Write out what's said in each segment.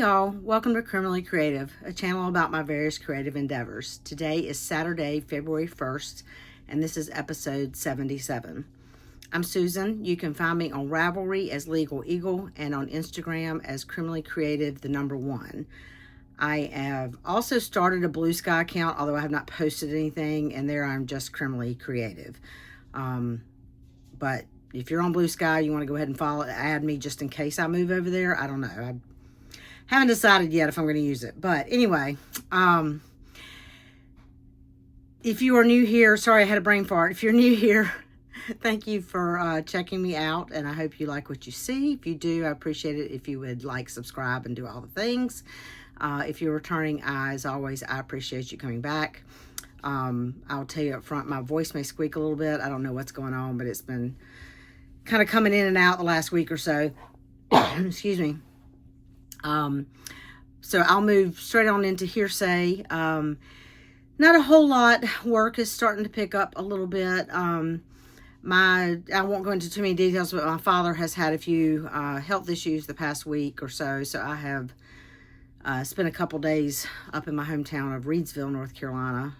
y'all, welcome to Criminally Creative, a channel about my various creative endeavors. Today is Saturday, February 1st, and this is episode 77. I'm Susan. You can find me on Ravelry as Legal Eagle and on Instagram as Criminally Creative, the number 1. I have also started a Blue Sky account, although I have not posted anything, and there I'm just Criminally Creative. But if you're on Blue Sky, you want to go ahead and follow it, add me just in case I move over there. I don't know. I haven't decided yet if I'm going to use it. But anyway, if you are new here, sorry I had a brain fart. If you're new here, thank you for checking me out, and I hope you like what you see. If you do, I appreciate it if you would like, subscribe, and do all the things. If you're returning, as always, I appreciate you coming back. I'll tell you up front, my voice may squeak a little bit. I don't know what's going on, but it's been kind of coming in and out the last week or so. Excuse me. So I'll move straight on into hearsay. Not a whole lot. Work is starting to pick up a little bit. I won't go into too many details, but my father has had a few health issues the past week or so. So I have spent a couple days up in my hometown of Reidsville, North Carolina,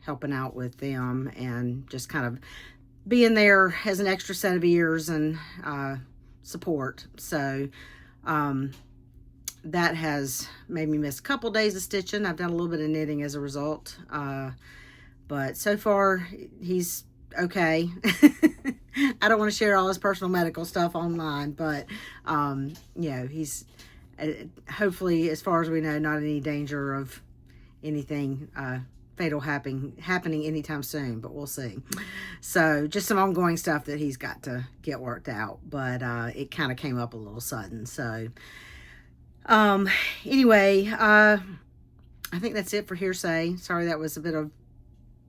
helping out with them and just kind of being there as an extra set of ears and support. So that has made me miss a couple days of stitching. I've done a little bit of knitting as a result. But so far, he's okay. I don't want to share all his personal medical stuff online, but, he's hopefully, as far as we know, not any danger of anything fatal happening anytime soon, but we'll see. So just some ongoing stuff that he's got to get worked out, but it kind of came up a little sudden. So anyway, I think that's it for hearsay. Sorry that was a bit of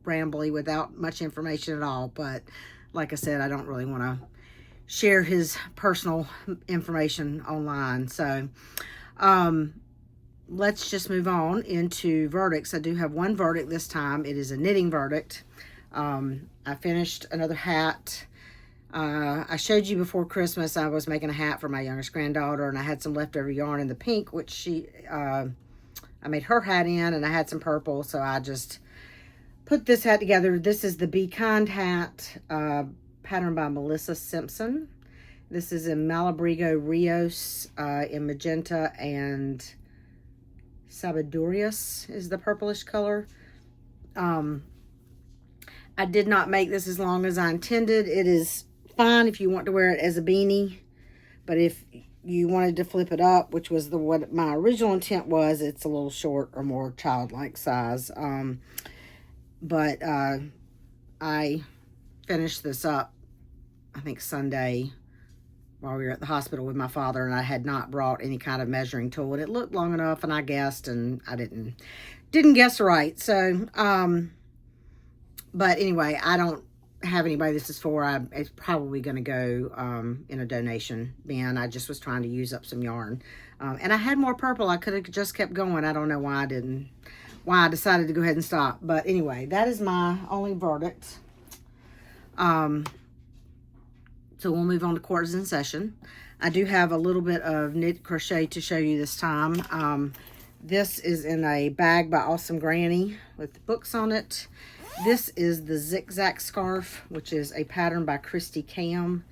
rambly without much information at all, but like I said, I don't really want to share his personal information online. So let's just move on into verdicts. I do have one verdict this time. It is a knitting verdict. I finished another hat. I showed you before Christmas I was making a hat for my youngest granddaughter, and I had some leftover yarn in the pink, which I made her hat in, and I had some purple, so I just put this hat together. This is the Be Kind hat, patterned by Melissa Simpson. This is in Malabrigo Rios in magenta, and Sabadorius is the purplish color. I did not make this as long as I intended. It is fine if you want to wear it as a beanie, but if you wanted to flip it up, which was what my original intent was, it's a little short or more childlike size. But I finished this up, I think Sunday, while we were at the hospital with my father, and I had not brought any kind of measuring tool, and it looked long enough, and I guessed, and I didn't guess right. So but anyway, I don't have anybody this is for. It's probably going to go in a donation bin. I just was trying to use up some yarn, and I had more purple. I could have just kept going. I don't know why I decided to go ahead and stop. But anyway, that is my only verdict. So we'll move on to court is in session. I do have a little bit of knit crochet to show you this time. This is in a bag by Awesome Granny with books on it. This is the Zigzag Scarf, which is a pattern by Christy Cam.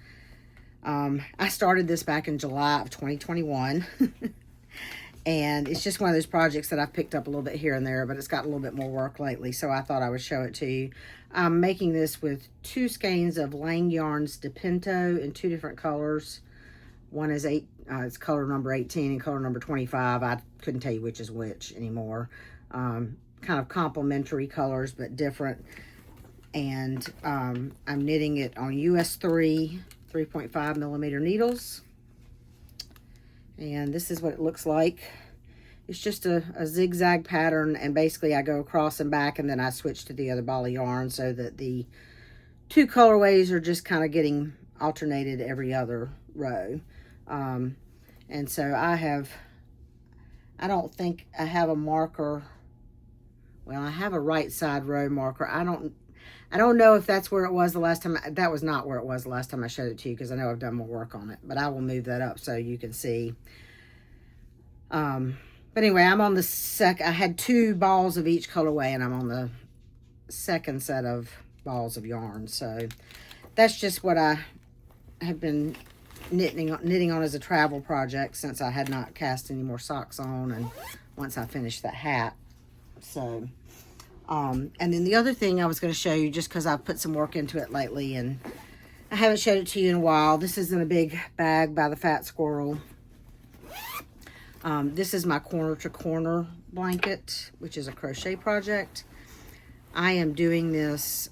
I started this back in July of 2021. And it's just one of those projects that I've picked up a little bit here and there, but it's got a little bit more work lately, so I thought I would show it to you. I'm making this with 2 skeins of Lang Yarns de Pinto in 2 different colors. One is it's color number 18 and color number 25. I couldn't tell you which is which anymore. Kind of complementary colors, but different. And I'm knitting it on US 3.5 millimeter needles. And this is what it looks like. It's just a zigzag pattern, and basically I go across and back, and then I switch to the other ball of yarn so that the 2 colorways are just kind of getting alternated every other row. And so I don't think I have a marker. Well, I have a right side row marker. I don't know if that's where it was the last time. That was not where it was the last time I showed it to you, because I know I've done more work on it. But I will move that up so you can see But anyway, I'm on the I had 2 balls of each colorway, and I'm on the second set of balls of yarn. So that's just what I have been knitting on as a travel project, since I had not cast any more socks on, and once I finished that hat. So and then the other thing I was going to show you, just because I've put some work into it lately and I haven't showed it to you in a while. This is in a big bag by the Fat Squirrel. This is my corner to corner blanket, which is a crochet project. I am doing this.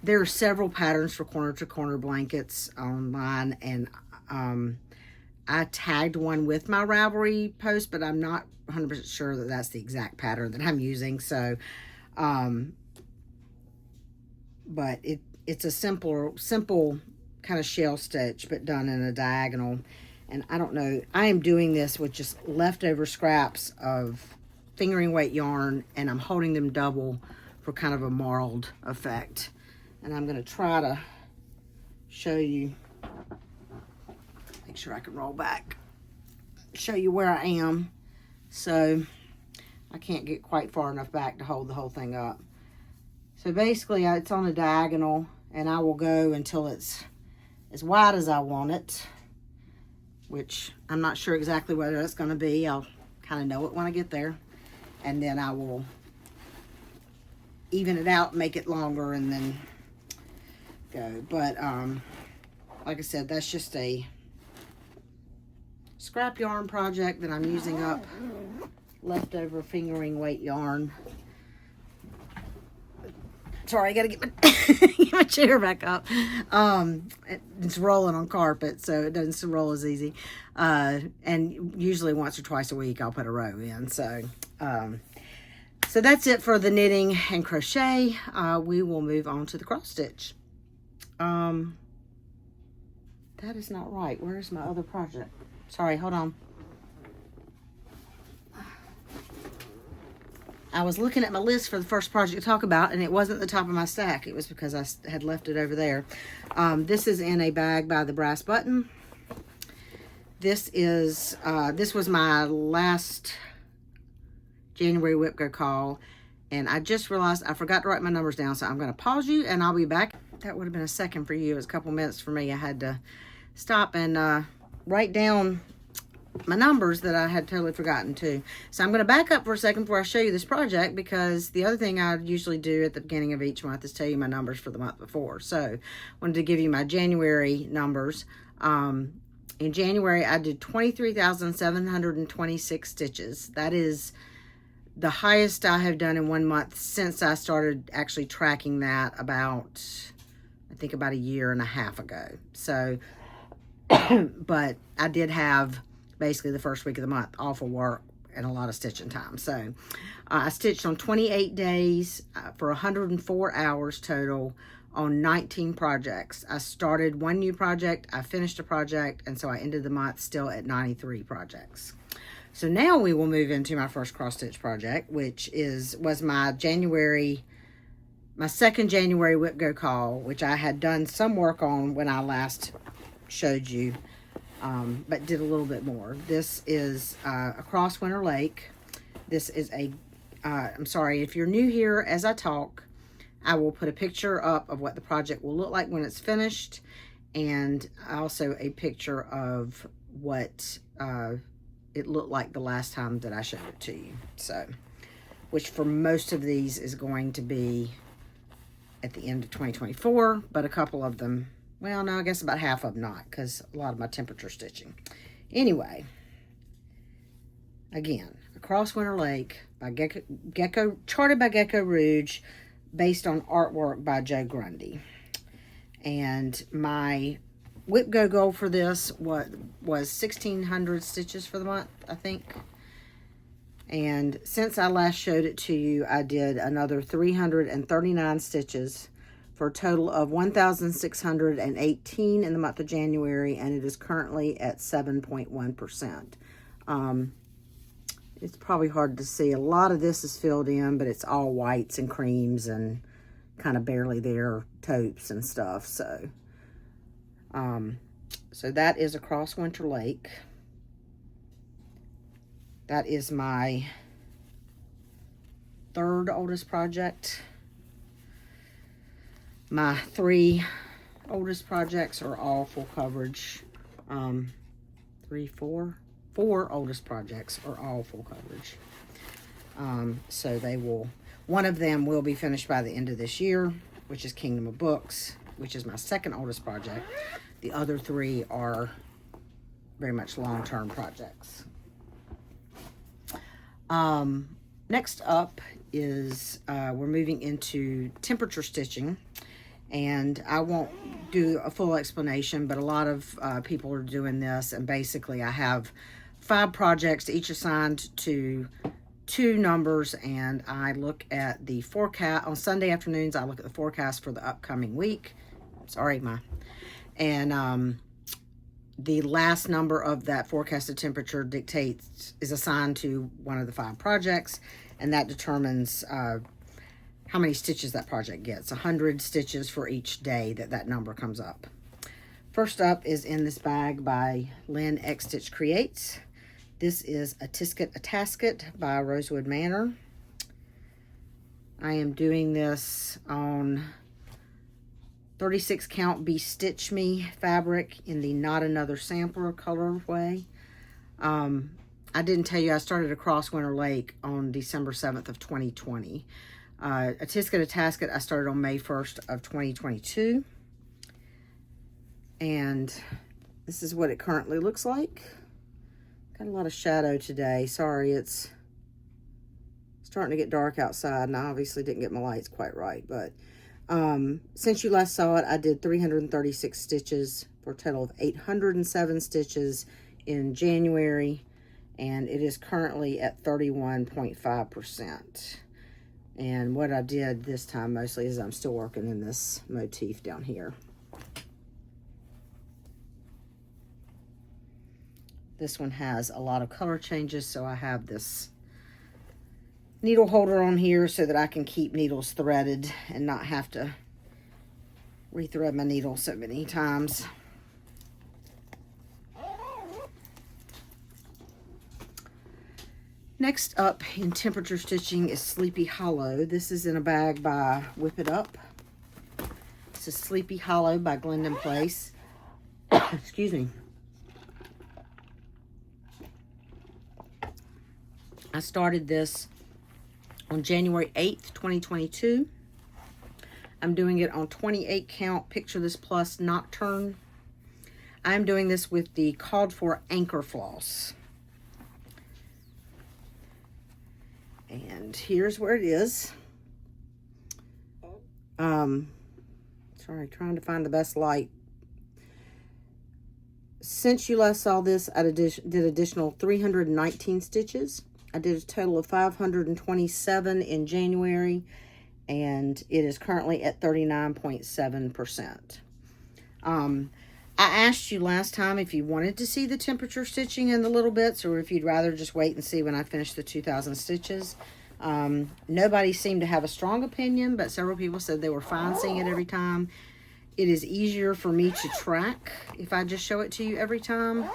There are several patterns for corner to corner blankets online, and I tagged one with my Ravelry post, but I'm not 100% sure that that's the exact pattern that I'm using. So, but it's a simple kind of shell stitch, but done in a diagonal. And I don't know, I am doing this with just leftover scraps of fingering weight yarn, and I'm holding them double for kind of a marled effect. And I'm going to try to show you, make sure I can roll back, show you where I am. So I can't get quite far enough back to hold the whole thing up. So basically it's on a diagonal, and I will go until it's as wide as I want it, which I'm not sure exactly whether it's going to be. I'll kind of know it when I get there. And then I will even it out, make it longer, and then go. But like I said, that's just a scrap yarn project that I'm using up leftover fingering weight yarn. Sorry, I gotta get my chair back up. It's rolling on carpet, so it doesn't roll as easy. And usually once or twice a week I'll put a row in. So so that's it for the knitting and crochet. We will move on to the cross stitch. That is not right. Where's my other project? Sorry, hold on. I was looking at my list for the first project to talk about, and it wasn't the top of my stack. It was because I had left it over there. This is in a bag by the Brass Button. This was my last January Whip Go call, and I just realized I forgot to write my numbers down, so I'm going to pause you, and I'll be back. That would have been a second for you. It was a couple minutes for me. I had to stop and write down my numbers that I had totally forgotten to. So I'm going to back up for a second before I show you this project, because the other thing I usually do at the beginning of each month is tell you my numbers for the month before. So I wanted to give you my January numbers. In January, I did 23,726 stitches. That is the highest I have done in one month since I started actually tracking that about, I think about a year and a half ago. So, but I did have basically the first week of the month off of work and a lot of stitching time. So I stitched on 28 days for 104 hours total on 19 projects. I started one new project, I finished a project, and so I ended the month still at 93 projects. So now we will move into my first cross stitch project, which was my second January Whip Go call, which I had done some work on when I last showed you. But did a little bit more. This is across Winter Lake. This is I'm sorry, if you're new here as I talk, I will put a picture up of what the project will look like when it's finished, and also a picture of what it looked like the last time that I showed it to you. So, which for most of these is going to be at the end of 2024, but a couple of them, well, no, I guess about half of them not, because a lot of my temperature stitching. Anyway, again, Across Winter Lake by charted by Gecko Rouge, based on artwork by Joe Grundy. And my Whip Go goal for this was 1,600 stitches for the month, I think. And since I last showed it to you, I did another 339 stitches for a total of 1,618 in the month of January, and it is currently at 7.1%. It's probably hard to see. A lot of this is filled in, but it's all whites and creams and kind of barely there taupes and stuff. So, so that is Across Winter Lake. That is my third oldest project. My 3 oldest projects are all full coverage. 4 oldest projects are all full coverage. So they will, one of them will be finished by the end of this year, which is Kingdom of Books, which is my second oldest project. The other 3 are very much long-term projects. Next up is we're moving into temperature stitching, and I won't do a full explanation, but a lot of people are doing this, and basically I have 5 projects, each assigned to 2 numbers, and I look at the forecast on Sunday afternoons. I look at the forecast for the upcoming week. Sorry, the last number of that forecasted temperature is assigned to one of the 5 projects, and that determines how many stitches that project gets. 100 stitches for each day that number comes up. First up is in this bag by Lynn X Stitch Creates. This is a Tisket a Tasket by Rosewood Manor. I am doing this on 36 count Be Stitch Me fabric in the Not Another Sampler colorway. I didn't tell you I started across Winter Lake on December 7th of 2020. A Tisket a Tasket I started on May 1st of 2022. And this is what it currently looks like. Got a lot of shadow today. Sorry, it's starting to get dark outside, and I obviously didn't get my lights quite right, but since you last saw it, I did 336 stitches for a total of 807 stitches in January, and it is currently at 31.5%. And what I did this time mostly is I'm still working in this motif down here. This one has a lot of color changes, so I have this needle holder on here so that I can keep needles threaded and not have to rethread my needle so many times. Next up in temperature stitching is Sleepy Hollow. This is in a bag by Whip It Up. This is Sleepy Hollow by Glendon Place. Excuse me. I started this on January 8th, 2022. I'm doing it on 28 count Picture This Plus Nocturne. I'm doing this with the called for anchor floss. And here's where it is. Sorry, trying to find the best light. Since you last saw this, I did additional 319 stitches. I did a total of 527 in January, and it is currently at 39.7%. I asked you last time if you wanted to see the temperature stitching in the little bits, or if you'd rather just wait and see when I finish the 2,000 stitches. Nobody seemed to have a strong opinion, but several people said they were fine seeing it every time. It is easier for me to track if I just show it to you every time.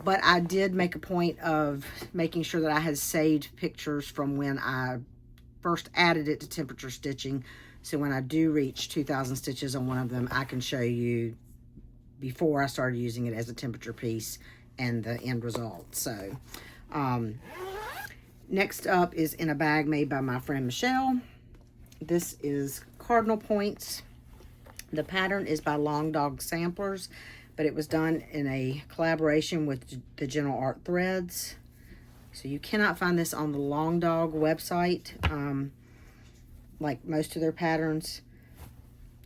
But I did make a point of making sure that I had saved pictures from when I first added it to temperature stitching. So when I do reach 2,000 stitches on one of them, I can show you before I started using it as a temperature piece and the end result. So next up is in a bag made by my friend Michelle. This is Cardinal Points. The pattern is by Long Dog Samplers, but it was done in a collaboration with the Gentle Art Threads. So you cannot find this on the Long Dog website, like most of their patterns.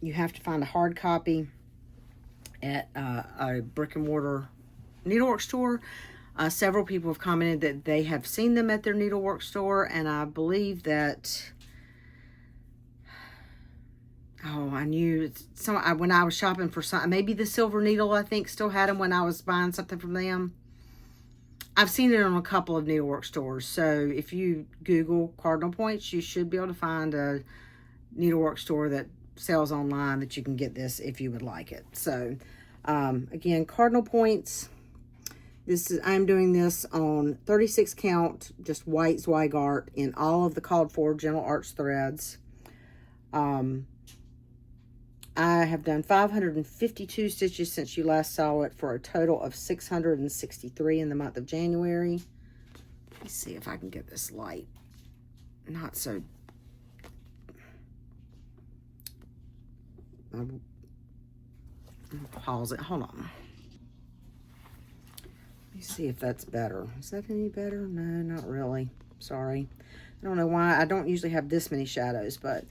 You have to find a hard copy at a brick and mortar needlework store. Several people have commented that they have seen them at their needlework store, and I believe that, I knew when I was shopping for some, maybe the Silver Needle, I think, still had them when I was buying something from them. I've seen it on a couple of needlework stores. So if you Google Cardinal Points, you should be able to find a needlework store that sells online that you can get this if you would like it. So again, Cardinal Points. I'm doing this on 36 count, just white Zweigart in all of the called for Gentle Arts threads. I have done 552 stitches since you last saw it, for a total of 663 in the month of January. Let's see if I can get this light not so. I'll pause it. Hold on. Let me see if that's better. Is that any better? No, not really. Sorry. I don't know why. I don't usually have this many shadows, but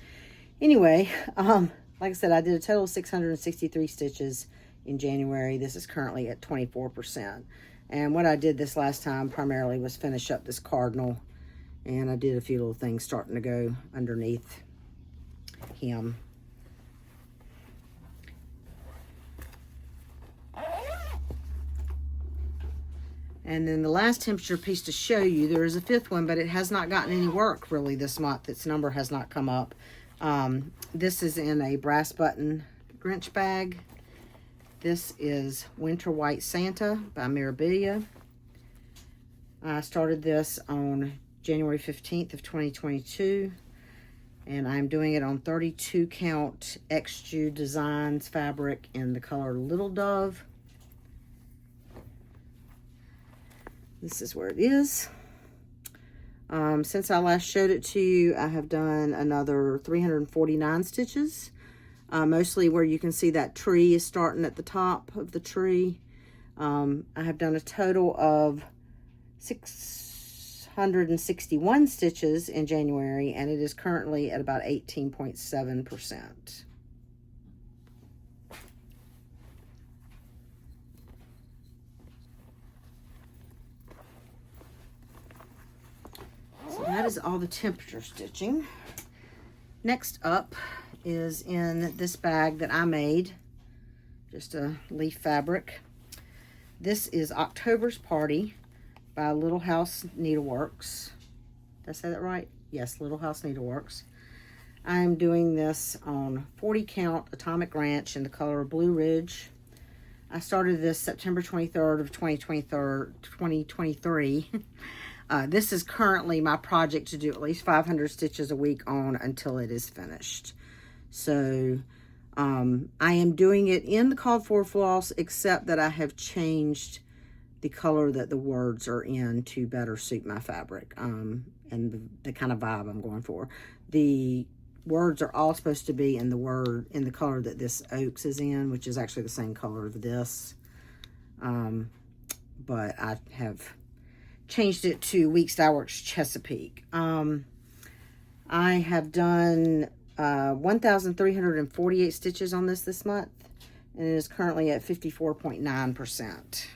anyway, like I said, I did a total of 663 stitches in January. This is currently at 24%. And what I did this last time primarily was finish up this cardinal, and I did a few little things starting to go underneath him. And then the last temperature piece to show you, there is a fifth one, but it has not gotten any work really this month. Its number has not come up. This is in a brass button Grinch bag. This is Winter White Santa by Mirabilia. I started this on January 15th of 2022. And I'm doing it on 32 count XJU Designs fabric in the color Little Dove. This is where it is. Since I last showed it to you, I have done another 349 stitches. Mostly where you can see that tree is starting at the top of the tree. I have done a total of 661 stitches in January, and it is currently at about 18.7%. So that is all the temperature stitching. Next up is in this bag that I made, just a leaf fabric. This is October's Party by Little House Needleworks. Did I say that right? Yes, Little House Needleworks. I'm doing this on 40 count Atomic Ranch in the color Blue Ridge. I started this September 23rd of 2023. This is currently my project to do at least 500 stitches a week on until it is finished. So I am doing it in the called for floss, except that I have changed the color that the words are in to better suit my fabric and the kind of vibe I'm going for. The words are all supposed to be in the color that this Oaks is in, which is actually the same color as this. But I have changed it to Week Style Works Chesapeake. I have done 1,348 stitches on this month, and it is currently at 54.9%.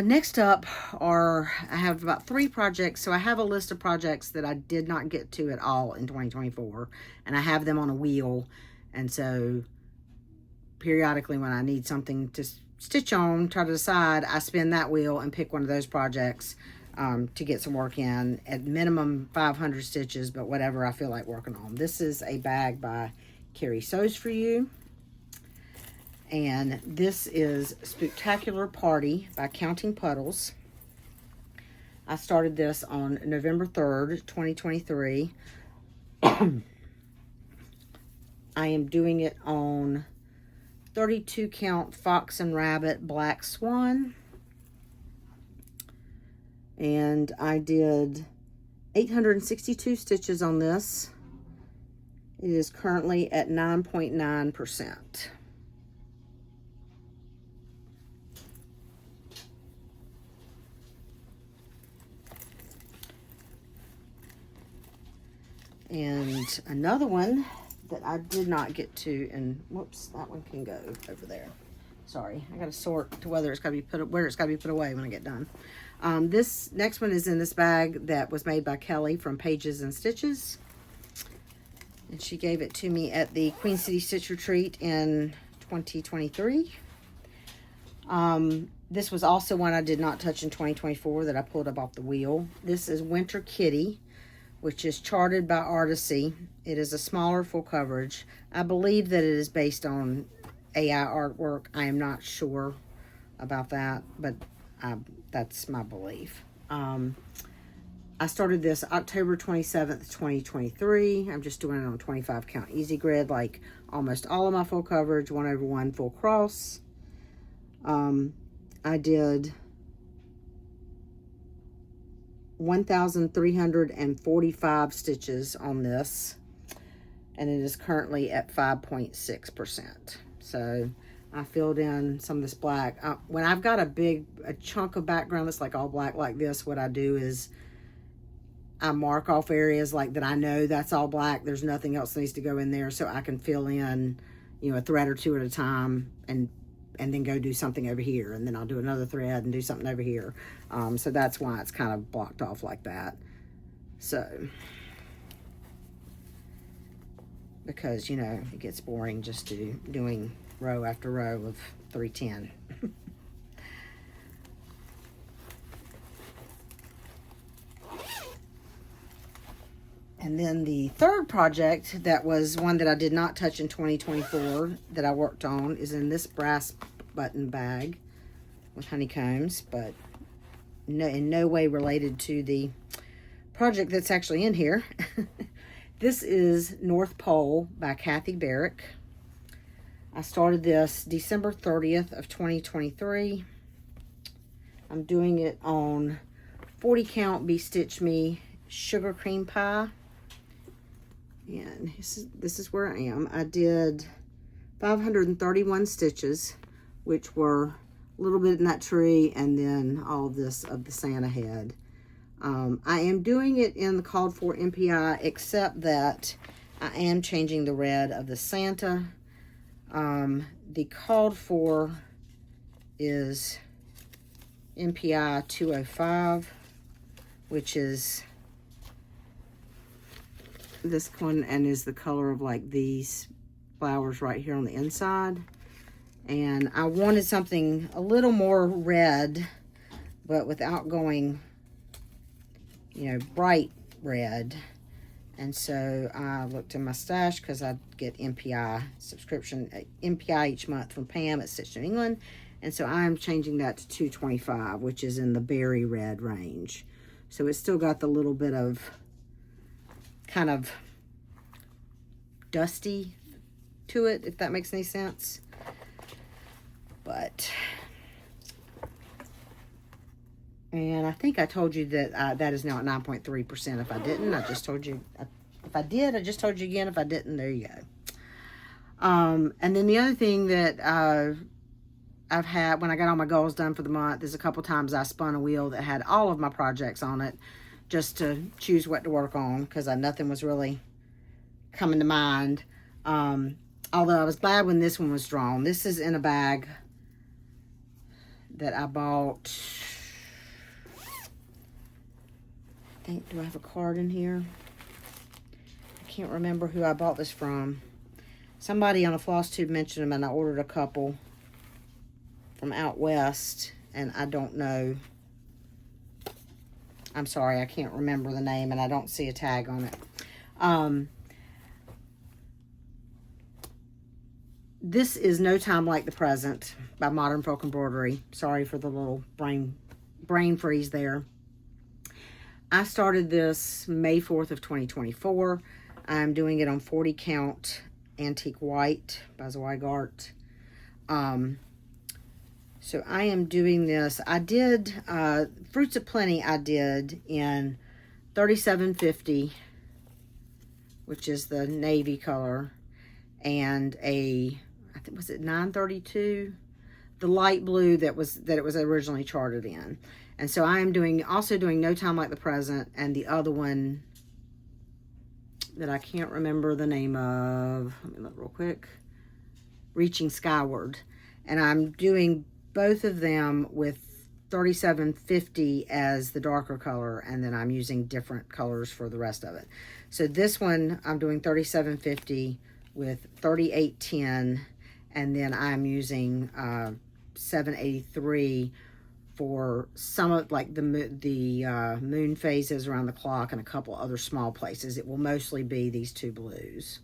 Next up I have about 3 projects. So I have a list of projects that I did not get to at all in 2024, and I have them on a wheel. And so periodically when I need something to stitch on, try to decide, I spin that wheel and pick one of those projects to get some work in, at minimum 500 stitches, but whatever I feel like working on. This is a bag by Carrie Sews For You. And this is Spooktacular Party by Counting Puddles. I started this on November 3rd, 2023. I am doing it on 32 count Fox and Rabbit Black Swan. And I did 862 stitches on this. It is currently at 9.9%. And another one that I did not get to, and whoops, that one can go over there. Sorry, I got to sort to where it's got to be put away when I get done. This next one is in this bag that was made by Kelly from Pages and Stitches, and she gave it to me at the Queen City Stitch Retreat in 2023. This was also one I did not touch in 2024 that I pulled up off the wheel. This is Winter Kitty, which is charted by Artisy. It is a smaller full coverage. I believe that it is based on AI artwork. I am not sure about that, but that's my belief. I started this October 27th, 2023. I'm just doing it on 25 count easy grid, like almost all of my full coverage, 1/1 full cross. I did 1,345 stitches on this, and it is currently at 5.6%. So I filled in some of this black. When I've got a chunk of background that's like all black like this, what I do is I mark off areas like that I know that's all black. There's nothing else that needs to go in there, so I can fill in, you know, a thread or two at a time, and then go do something over here, and then I'll do another thread and do something over here. So that's why it's kind of blocked off like that. So, because, you know, it gets boring just doing row after row of 310. And then the third project, that was one that I did not touch in 2024 that I worked on, is in this brass button bag with honeycombs, but in no way related to the project that's actually in here. This is North Pole by Kathy Barrick. I started this December 30th of 2023. I'm doing it on 40 count Be Stitch Me Sugar Cream Pie. And this is where I am. I did 531 stitches, which were a little bit in that tree, and then all of this of the Santa head. I am doing it in the called for MPI, except that I am changing the red of the Santa. The called for is MPI 205, which is this one, and is the color of like these flowers right here on the inside. And I wanted something a little more red, but without going, you know, bright red. And so I looked in my stash, because I get MPI subscription, MPI each month from Pam at Stitch New England. And so I'm changing that to 225, which is in the berry red range. So it's still got the little bit of kind of dusty to it, if that makes any sense. But, and I think I told you that that is now at 9.3%. If I didn't, I just told you. If I did, I just told you again. If I didn't, there you go. And then the other thing that I've had when I got all my goals done for the month is a couple times I spun a wheel that had all of my projects on it, just to choose what to work on, because nothing was really coming to mind. Although I was glad when this one was drawn. This is in a bag that I bought. I think, do I have a card in here? I can't remember who I bought this from. Somebody on a Flosstube mentioned them, and I ordered a couple from out west, and I don't know. I'm sorry, I can't remember the name, and I don't see a tag on it. This is No Time Like the Present by Modern Folk Embroidery. Sorry for the little brain freeze there. I started this May 4th of 2024. I'm doing it on 40 count Antique White by Zweigart. So I am doing this. I did Fruits of Plenty. I did in 3750, which is the navy color, and I think, was it 932, the light blue that it was originally charted in. And so I am also doing No Time Like the Present, and the other one that I can't remember the name of. Let me look real quick. Reaching Skyward. And I'm doing both of them with 3750 as the darker color, and then I'm using different colors for the rest of it. So this one I'm doing 3750 with 3810, and then I'm using 783 for some of like the moon phases around the clock and a couple other small places. It will mostly be these two blues.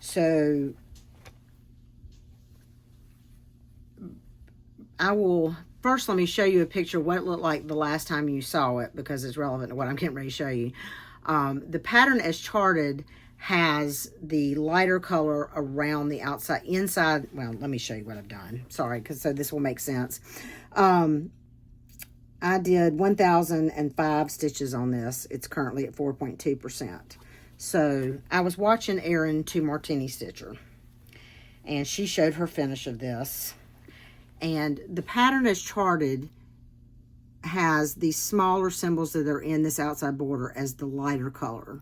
So I will first, let me show you a picture of what it looked like the last time you saw it, because it's relevant to what I'm getting ready to show you. The pattern as charted has the lighter color around the outside, inside. Well, let me show you what I've done. Sorry, so this will make sense. I did 1,005 stitches on this. It's currently at 4.2%. So I was watching Erin 2 Martini Stitcher, and she showed her finish of this. And the pattern as charted has these smaller symbols that are in this outside border as the lighter color.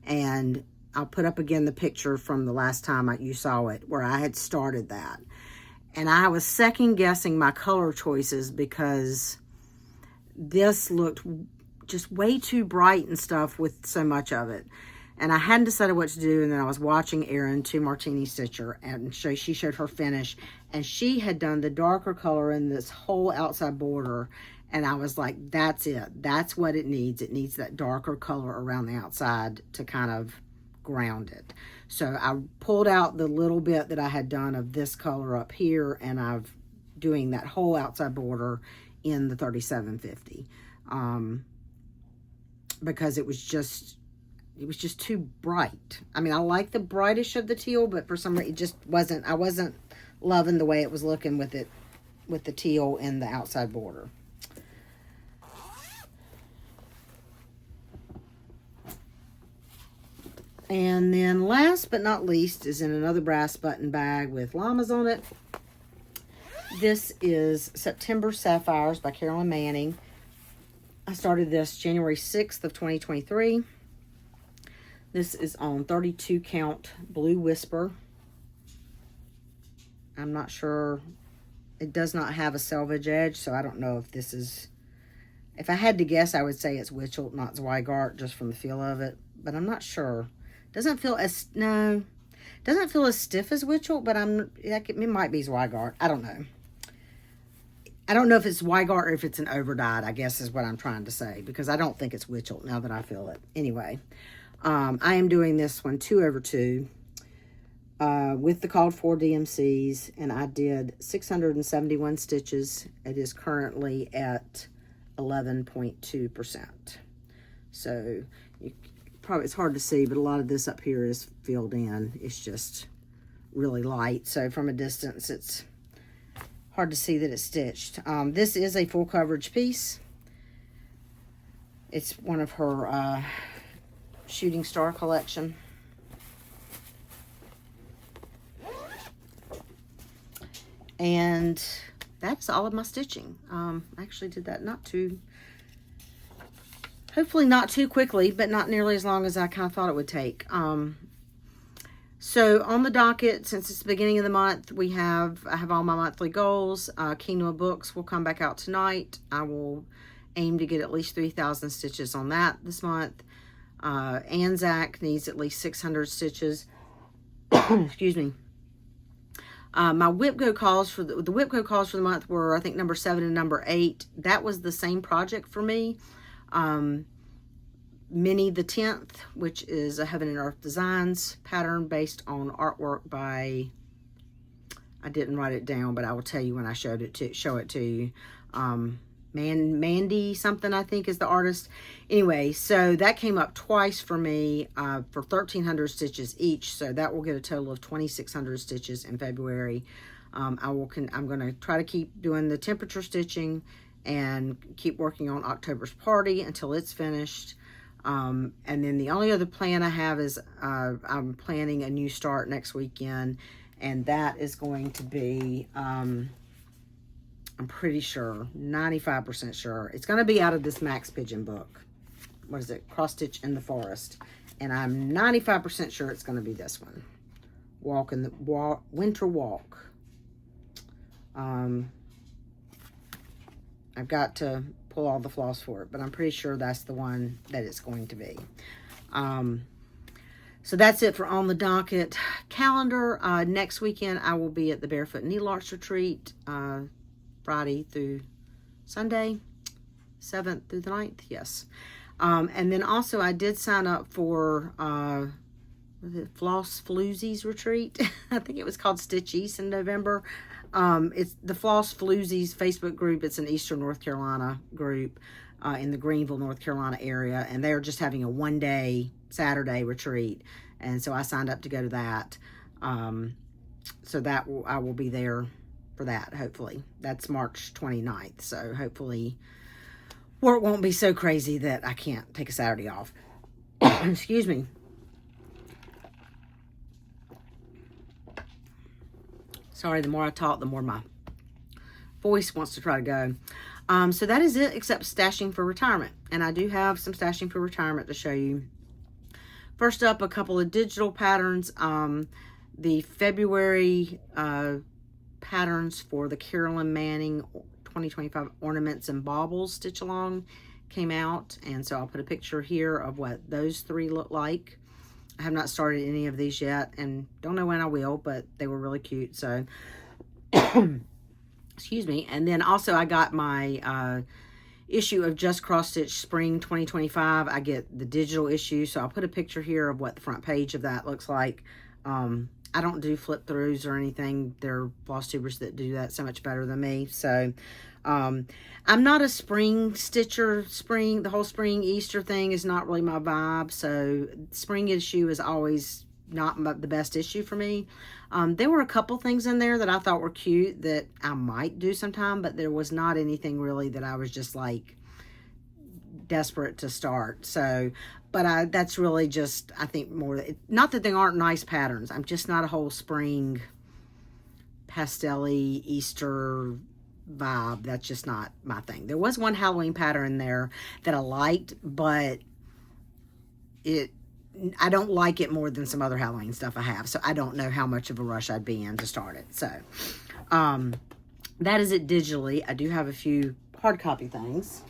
And I'll put up again the picture from the last time you saw it, where I had started that. And I was second guessing my color choices because this looked just way too bright and stuff with so much of it. And I hadn't decided what to do, and then I was watching Erin 2 Martini Stitcher, and she showed her finish, and she had done the darker color in this whole outside border, and I was like, that's it. That's what it needs. It needs that darker color around the outside to kind of ground it. So I pulled out the little bit that I had done of this color up here, and I've doing that whole outside border in the 3750, because it was just too bright. I mean, I like the brightest of the teal, but for some reason it just wasn't, I wasn't loving the way it was looking with it, with the teal in the outside border. And then last but not least is in another brass button bag with llamas on it. This is September Sapphires by Carolyn Manning. I started this January 6th of 2023. This is on 32 count Blue Whisper. I'm not sure. It does not have a selvage edge, so I don't know if this is, if I had to guess, I would say it's Witchelt, not Zweigart, just from the feel of it, but I'm not sure. Doesn't feel as, no, doesn't feel as stiff as Witchelt, but it might be Zweigart. I don't know. I don't know if it's Zweigart or if it's an overdyed, I guess is what I'm trying to say, because I don't think it's Witchelt now that I feel it. Anyway, I am doing this one 2/2 with the called for DMCs, and I did 671 stitches. It is currently at 11.2%. So probably, it's hard to see, but a lot of this up here is filled in. It's just really light, so from a distance it's hard to see that it's stitched. This is a full coverage piece. It's one of her Shooting Star collection. And that's all of my stitching. I actually did that hopefully not too quickly, but not nearly as long as I kind of thought it would take. So on the docket, since it's the beginning of the month, I have all my monthly goals. Kingdom of Books will come back out tonight. I will aim to get at least 3,000 stitches on that this month. Anzac needs at least 600 stitches. Excuse me. My WIPGO calls for the WIPGO calls for the month were, I think, number 7 and number 8. That was the same project for me. Minnie the 10th, which is a Heaven and Earth Designs pattern based on artwork by, I didn't write it down, but I will tell you when I show it to you. Mandy something, I think, is the artist. Anyway, so that came up twice for me for 1,300 stitches each. So that will get a total of 2,600 stitches in February. I'm going to try to keep doing the temperature stitching and keep working on October's Party until it's finished. And then the only other plan I have is I'm planning a new start next weekend, and that is going to be, I'm pretty sure, 95% sure, it's going to be out of this Max Pigeon book. What is it? Cross Stitch in the Forest. And I'm 95% sure it's going to be this one. Winter Walk. I've got to pull all the floss for it, but I'm pretty sure that's the one that it's going to be. So that's it for On the Docket calendar. Next weekend I will be at the Barefoot Needle Arts Retreat. Friday through Sunday, 7th through the 9th, yes. And then also I did sign up for Flosstubers retreat. I think it was called Stitch East in November. It's the Flosstubers Facebook group. It's an Eastern North Carolina group in the Greenville, North Carolina area, and they're just having a one-day Saturday retreat, and so I signed up to go to that. So that I will be there for that, hopefully. That's March 29th, so hopefully work won't be so crazy that I can't take a Saturday off. Excuse me. Sorry, the more I talk, the more my voice wants to try to go. So that is it, except stashing for retirement. And I do have some stashing for retirement to show you. First up, a couple of digital patterns. The February patterns for the Carolyn Manning 2025 Ornaments and Baubles Stitch Along came out. And so I'll put a picture here of what those three look like. I have not started any of these yet and don't know when I will, but they were really cute. So, excuse me. And then also I got my issue of Just Cross Stitch Spring 2025. I get the digital issue, so I'll put a picture here of what the front page of that looks like. I don't do flip throughs or anything. There are Flosstubers that do that so much better than me. So I'm not a spring stitcher. The whole spring Easter thing is not really my vibe. So spring issue is always not the best issue for me. There were a couple things in there that I thought were cute that I might do sometime, but there was not anything really that I was just like desperate to start. So, but that's really just, I think more, not that they aren't nice patterns. I'm just not a whole spring pastel-y Easter vibe. That's just not my thing. There was one Halloween pattern there that I liked, but I don't like it more than some other Halloween stuff I have. So I don't know how much of a rush I'd be in to start it. So that is it digitally. I do have a few hard copy things.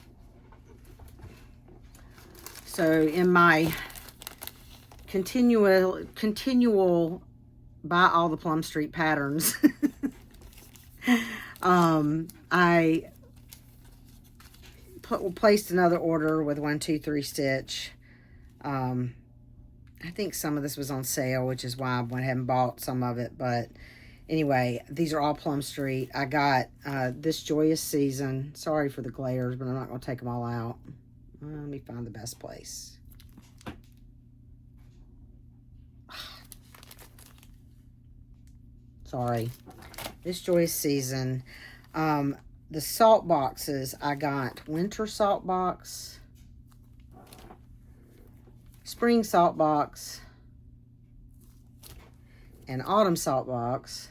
So in my continual buy all the Plum Street patterns, I placed another order with 1, 2, 3 stitch. I think some of this was on sale, which is why I went ahead and bought some of it. But anyway, these are all Plum Street. I got This Joyous Season. Sorry for the glares, but I'm not going to take them all out. Let me find the best place. Sorry. This Joyous Season. The salt boxes, I got Winter Salt Box, Spring Salt Box, and Autumn Salt Box.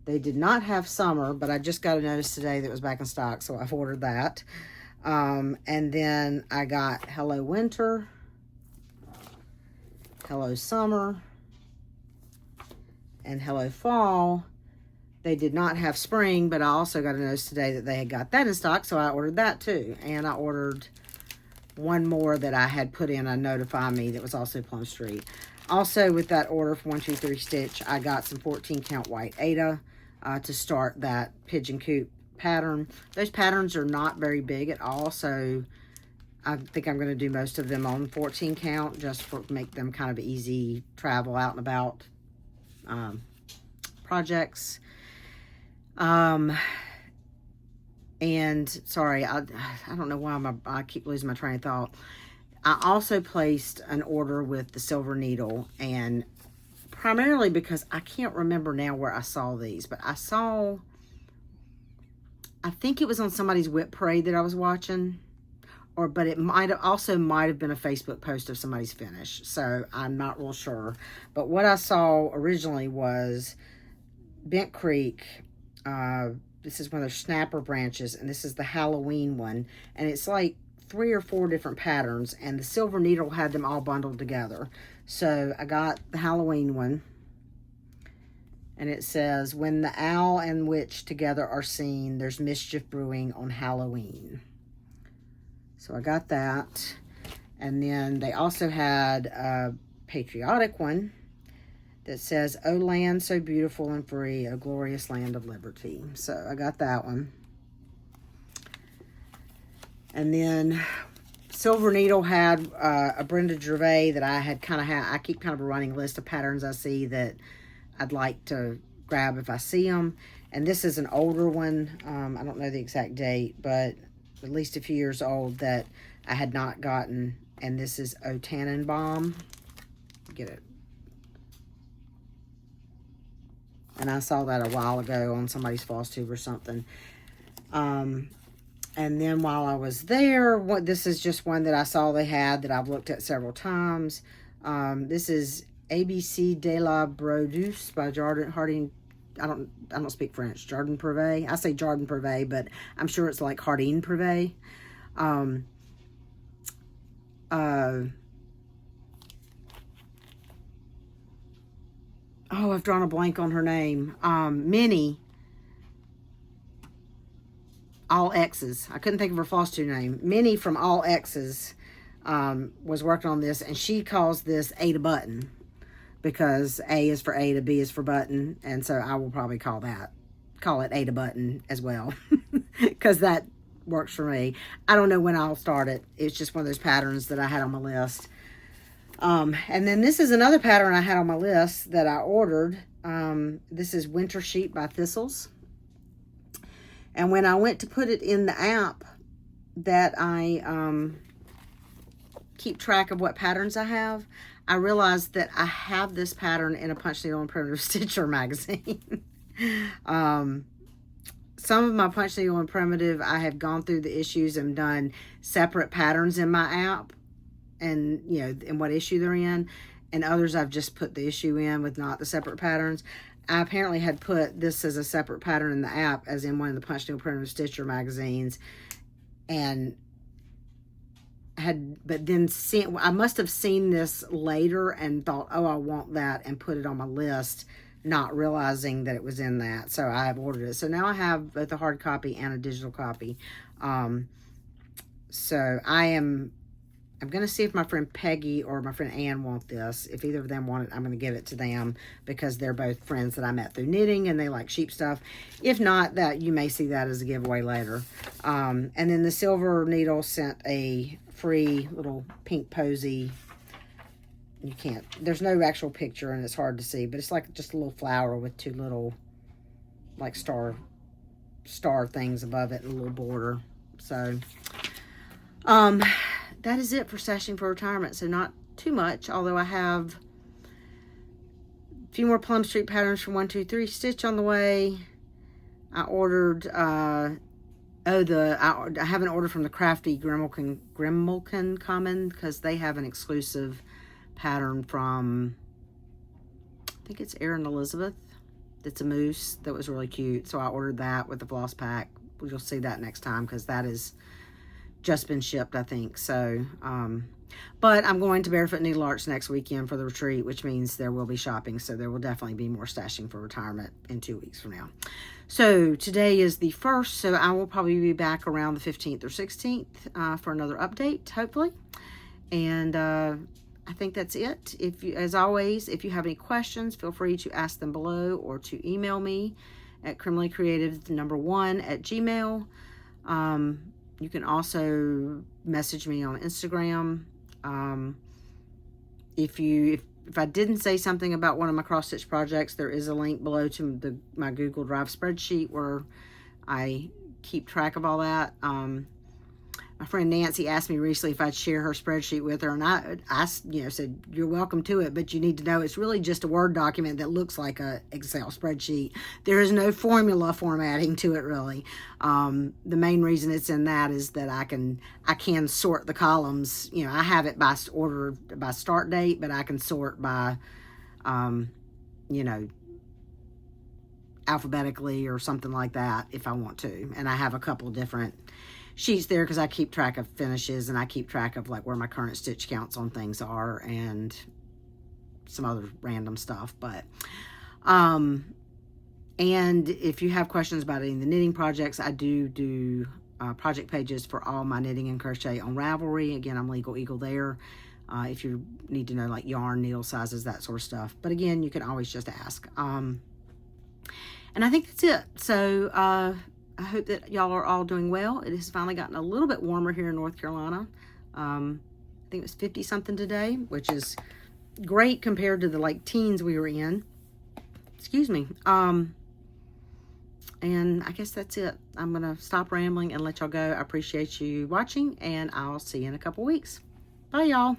They did not have Summer, but I just got a notice today that it was back in stock, so I've ordered that. And then I got Hello Winter, Hello Summer, and Hello Fall. They did not have Spring, but I also got a notice today that they had got that in stock, so I ordered that too. And I ordered one more that I had put in a Notify Me that was also Plum Street. Also with that order for 1, 2, 3 stitch, I got some 14 count white Ada to start that pigeon coop pattern. Those patterns are not very big at all, so I think I'm going to do most of them on 14 count just for make them kind of easy travel out and about projects. And sorry, I don't know why I keep losing my train of thought. I also placed an order with the Silver Needle, and primarily because I can't remember now where I saw these, but I think it was on somebody's whip parade that I was watching, but it might have been a Facebook post of somebody's finish, so I'm not real sure. But what I saw originally was Bent Creek. This is one of their snapper branches, and this is the Halloween one, and it's like 3 or 4 different patterns, and the Silver Needle had them all bundled together. So I got the Halloween one, and it says, when the owl and witch together are seen, there's mischief brewing on Halloween. So I got that. And then they also had a patriotic one that says, "O land so beautiful and free, a glorious land of liberty." So I got that one. And then Silver Needle had a Brenda Gervais that I had I keep kind of a running list of patterns I see that I'd like to grab if I see them. And this is an older one. I don't know the exact date, but at least a few years old that I had not gotten. And this is O Tannenbaum. Get it. And I saw that a while ago on somebody's Flosstube or something. And then while I was there, this is just one that I saw they had that I've looked at several times. This is ABC de la Brodus by Jardin Harding. I don't speak French. Jardin Privé. I say Jardin Privé, but I'm sure it's like Hardin Privé. Oh, I've drawn a blank on her name. Minnie. All X's. I couldn't think of her Flosstube name. Minnie from All X's was working on this, and she calls this Ada Button because A is for Ada, B is for button, and so I will probably call it Ada Button as well because that works for me. I don't know when I'll start it. It's just one of those patterns that I had on my list. And then this is another pattern I had on my list that I ordered. This is Winter Sheet by Thistles. And when I went to put it in the app that I keep track of what patterns I have, I realized that I have this pattern in a Punch Needle and Primitive Stitcher magazine. Some of my Punch Needle and Primitive, I have gone through the issues and done separate patterns in my app and, you know, in what issue they're in. And others I've just put the issue in with not the separate patterns. I apparently had put this as a separate pattern in the app, as in one of the Punch Needle Primitive Stitcher magazines, and but then I must have seen this later and thought, oh, I want that, and put it on my list, not realizing that it was in that. So I have ordered it. So now I have both a hard copy and a digital copy. So I'm going to see if my friend Peggy or my friend Ann want this. If either of them want it, I'm going to give it to them because they're both friends that I met through knitting and they like sheep stuff. If not, that you may see that as a giveaway later. And then the Silver Needle sent a free little pink posy. There's no actual picture and it's hard to see, but it's like just a little flower with two little like star things above it and a little border. So, that is it for Stashing for Retirement. So not too much, although I have a few more Plum Street patterns from 123 Stitch on the way. I ordered, I have an order from the Crafty Grimmelkin Common because they have an exclusive pattern from, I think it's Erin Elizabeth. It's a moose that was really cute. So I ordered that with the floss pack. You'll see that next time because that is just been shipped, I think. So, but I'm going to Barefoot Needle Arts next weekend for the retreat, which means there will be shopping. So there will definitely be more Stashing for Retirement in 2 weeks from now. So today is the 1st, so I will probably be back around the 15th or 16th for another update, hopefully. And I think that's it. As always, if you have any questions, feel free to ask them below or to email me at criminallycreative1@gmail.com. You can also message me on Instagram. If I didn't say something about one of my cross-stitch projects, there is a link below to my Google Drive spreadsheet where I keep track of all that. My friend Nancy asked me recently if I'd share her spreadsheet with her, and I said, you're welcome to it, but you need to know it's really just a Word document that looks like a Excel spreadsheet. There is no formula formatting to it, really. The main reason it's in that is that I can sort the columns. You know, I have it by order, by start date, but I can sort by, alphabetically or something like that if I want to. And I have a couple different sheets there because I keep track of finishes and I keep track of like where my current stitch counts on things are and some other random stuff. But and if you have questions about any of the knitting projects, I do project pages for all my knitting and crochet on Ravelry. Again, I'm Legal Eagle there if you need to know like yarn, needle sizes, that sort of stuff. But again, you can always just ask. And I think that's it. So I hope that y'all are all doing well. It has finally gotten a little bit warmer here in North Carolina. I think it was 50 something today, which is great compared to the like teens we were in. Excuse me. And I guess that's it. I'm going to stop rambling and let y'all go. I appreciate you watching, and I'll see you in a couple weeks. Bye, y'all.